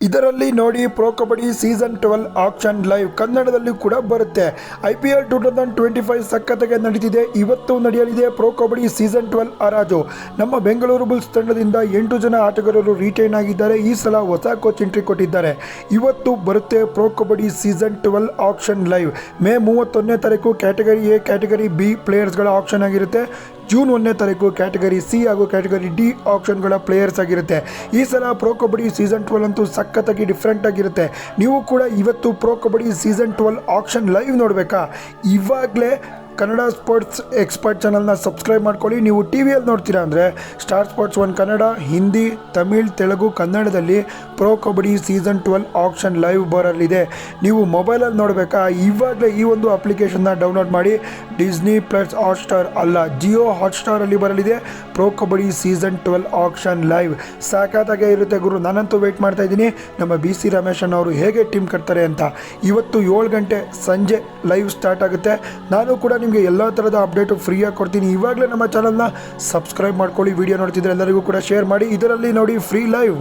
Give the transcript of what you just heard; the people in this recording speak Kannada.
ಇದರಲ್ಲಿ ನೋಡಿ pro kabaddi season 12 auction live ಕನ್ನಡದಲ್ಲಿ ಕೂಡ ಬರುತ್ತೆ. IPL 2025 ಸಖತ್ತಾಗಿ ನಡೀತಿದೆ. ಇವತ್ತು ನಡೆಯಲಿದೆ ಪ್ರೋ ಕಬಡ್ಡಿ ಸೀಸನ್ 12 ಹರಾಜು. ನಮ್ಮ ಬೆಂಗಳೂರು ಬುಲ್ಸ್ ತಂಡದಿಂದ 8 ಜನ ಆಟಗಾರರು ರಿಟೈನ್ ಆಗಿದ್ದಾರೆ. ಈ ಸಲ ಹೊಸ ಕೋಚ್ ಎಂಟ್ರಿ ಕೊಟ್ಟಿದ್ದಾರೆ. ಇವತ್ತು ಬರುತ್ತೆ pro kabaddi season 12 auction live. May 31ನೇ ತಾರೀಕು ಕ್ಯಾಟಗರಿ ಎ ಕ್ಯಾಟಗರಿ ಬಿ ಪ್ಲೇಯರ್ಸ್ಗಳ ಆಕ್ಷನ್ ಆಗಿರುತ್ತೆ. ಜೂನ್ 1ನೇ ತಾರೀಕು ಕ್ಯಾಟಗರಿ ಸಿ ಹಾಗೂ ಕ್ಯಾಟಗರಿ ಡಿ ಆಪ್ಷನ್ಗಳ ಪ್ಲೇಯರ್ಸ್ ಆಗಿರುತ್ತೆ. ಈ ಸಲ ಪ್ರೋ ಕಬಡ್ಡಿ ಸೀಸನ್ 12 ಅಂತೂ ಸಖತ್ತಾಗಿ ಡಿಫ್ರೆಂಟ್ ಆಗಿರುತ್ತೆ. ನೀವು ಕೂಡ ಇವತ್ತು pro kabaddi season 12 auction live ನೋಡಬೇಕಾ? ಇವಾಗಲೇ ಕನ್ನಡ ಸ್ಪೋರ್ಟ್ಸ್ ಎಕ್ಸ್ಪರ್ಟ್ ಚಾನಲ್ನ ಸಬ್ಸ್ಕ್ರೈಬ್ ಮಾಡ್ಕೊಳ್ಳಿ. ನೀವು ಟಿ ವಿಯಲ್ಲಿ ನೋಡ್ತೀರಾ ಅಂದರೆ ಸ್ಟಾರ್ ಸ್ಪೋರ್ಟ್ಸ್ 1 ಕನ್ನಡ, ಹಿಂದಿ, ತಮಿಳ್, ತೆಲುಗು, ಕನ್ನಡದಲ್ಲಿ pro kabaddi season 12 auction live ಬರಲಿದೆ. ನೀವು ಮೊಬೈಲಲ್ಲಿ ನೋಡಬೇಕಾ? ಇವಾಗಲೇ ಈ ಒಂದು ಅಪ್ಲಿಕೇಶನ್ನ ಡೌನ್ಲೋಡ್ ಮಾಡಿ. ಡಿಸ್ನಿ ಪ್ಲಸ್ ಹಾಟ್ಸ್ಟಾರ್ ಅಲ್ಲ, ಜಿಯೋ ಹಾಟ್ಸ್ಟಾರಲ್ಲಿ ಬರಲಿದೆ pro kabaddi season 12 auction live. ಸಾಕಾದಾಗೆ ಇರುತ್ತೆ ಗುರು. ನಾನಂತೂ ವೆಯ್ಟ್ ಮಾಡ್ತಾ ಇದ್ದೀನಿ ನಮ್ಮ BC ರಮೇಶನ್ ಅವರು ಹೇಗೆ ಟೀಮ್ ಕಟ್ತಾರೆ ಅಂತ. ಇವತ್ತು 7 ಗಂಟೆ ಸಂಜೆ ಲೈವ್ ಸ್ಟಾರ್ಟ್ ಆಗುತ್ತೆ. ನಾನು ಕೂಡ ನಿಮಗೆ ಎಲ್ಲ ಥರದ ಅಪ್ಡೇಟು ಫ್ರೀಯಾಗಿ ಕೊಡ್ತೀನಿ. ಇವಾಗಲೇ ನಮ್ಮ ಚಾನಲ್ನ ಸಬ್ಸ್ಕ್ರೈಬ್ ಮಾಡ್ಕೊಳ್ಳಿ. ವಿಡಿಯೋ ನೋಡ್ತಿದ್ರೆ ಎಲ್ಲರಿಗೂ ಕೂಡ ಶೇರ್ ಮಾಡಿ. ಇದರಲ್ಲಿ ನೋಡಿ ಫ್ರೀ ಲೈವ್.